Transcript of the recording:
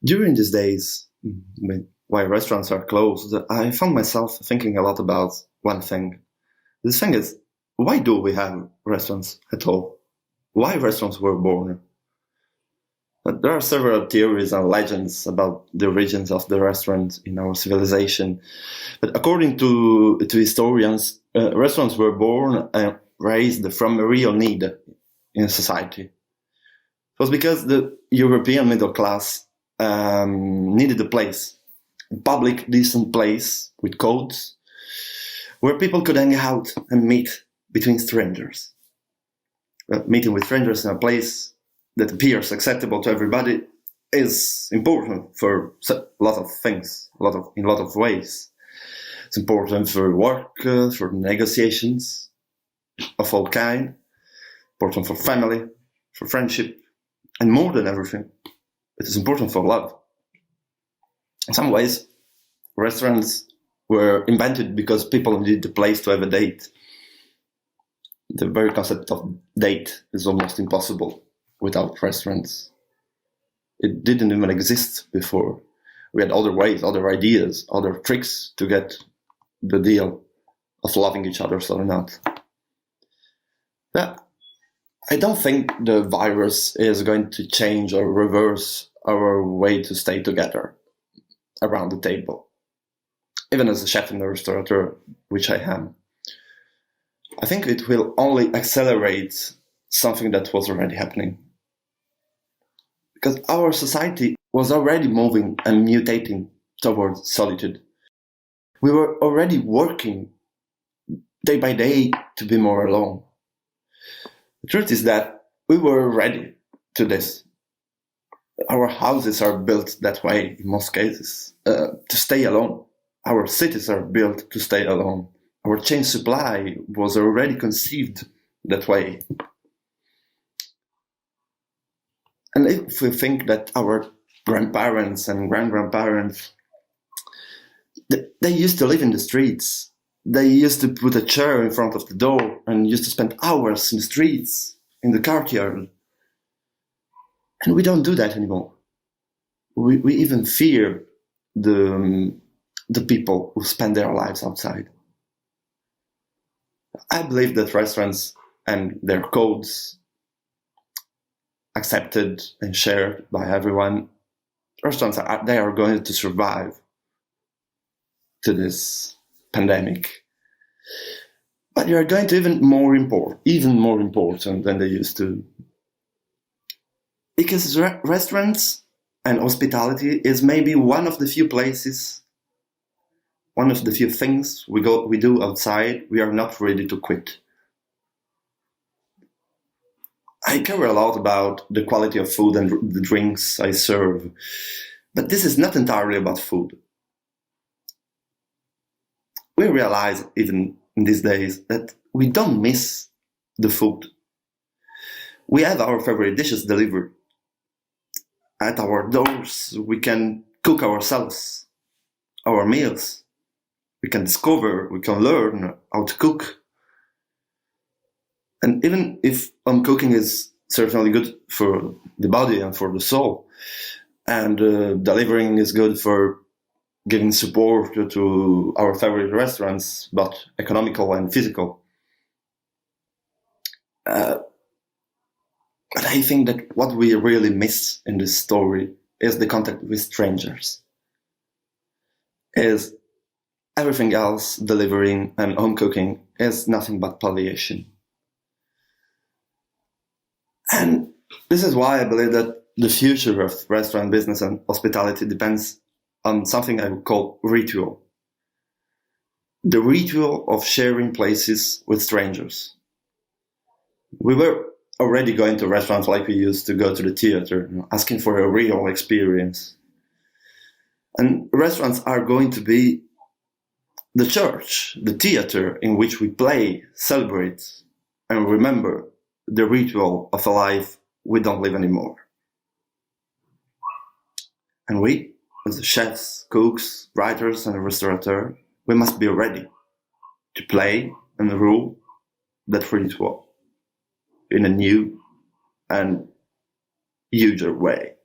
During these days, while restaurants are closed, I found myself thinking a lot about one thing. This thing is, why do we have restaurants at all? Why restaurants were born? But there are several theories and legends about the origins of the restaurant in our civilization. But according to historians, restaurants were born and raised from a real need in society. It was because the European middle class needed a place, a public, decent place with codes, where people could hang out and meet between strangers. Meeting with strangers in a place that appears acceptable to everybody is important for a lot of things, in a lot of ways. It's important for work, for negotiations of all kind, important for family, for friendship, and more than everything, it is important for love. In some ways, restaurants were invented because people needed a place to have a date. The very concept of date is almost impossible without restaurants. It didn't even exist before. We had other ways, other ideas, other tricks to get the deal of loving each other or not. I don't think the virus is going to change or reverse our way to stay together around the table. Even as a chef and a restaurateur, which I am, I think it will only accelerate something that was already happening. Because our society was already moving and mutating towards solitude. We were already working day by day to be more alone. The truth is that we were ready to this. Our houses are built that way in most cases, to stay alone. Our cities are built to stay alone. Our chain supply was already conceived that way. And if we think that our grandparents and grandparents, they used to live in the streets. They used to put a chair in front of the door and used to spend hours in the streets, in the courtyard. And we don't do that anymore. We even fear the people who spend their lives outside. I believe that restaurants and their codes, accepted and shared by everyone, restaurants they are going to survive to this pandemic. But they are going to even more important than they used to. Because restaurants and hospitality is maybe one of the few places, one of the few things we do outside we are not ready to quit. I care a lot about the quality of food and the drinks I serve, but this is not entirely about food. We realize, even in these days, that we don't miss the food. We have our favorite dishes delivered at our doors. We can cook ourselves our meals. We can discover, we can learn how to cook. And even if home cooking is certainly good for the body and for the soul, and delivering is good for giving support to our favorite restaurants, but economical and physical. But I think that what we really miss in this story is the contact with strangers. Is everything else, delivering and home cooking, is nothing but palliation. And this is why I believe that the future of restaurant business and hospitality depends on something I would call ritual. The ritual of sharing places with strangers. We were already going to restaurants like we used to go to the theater, asking for a real experience. And restaurants are going to be the church, the theater in which we play, celebrate, and remember the ritual of a life we don't live anymore. And we, as chefs, cooks, writers, and restaurateurs, we must be ready to play and rule that ritual in a new and huger way.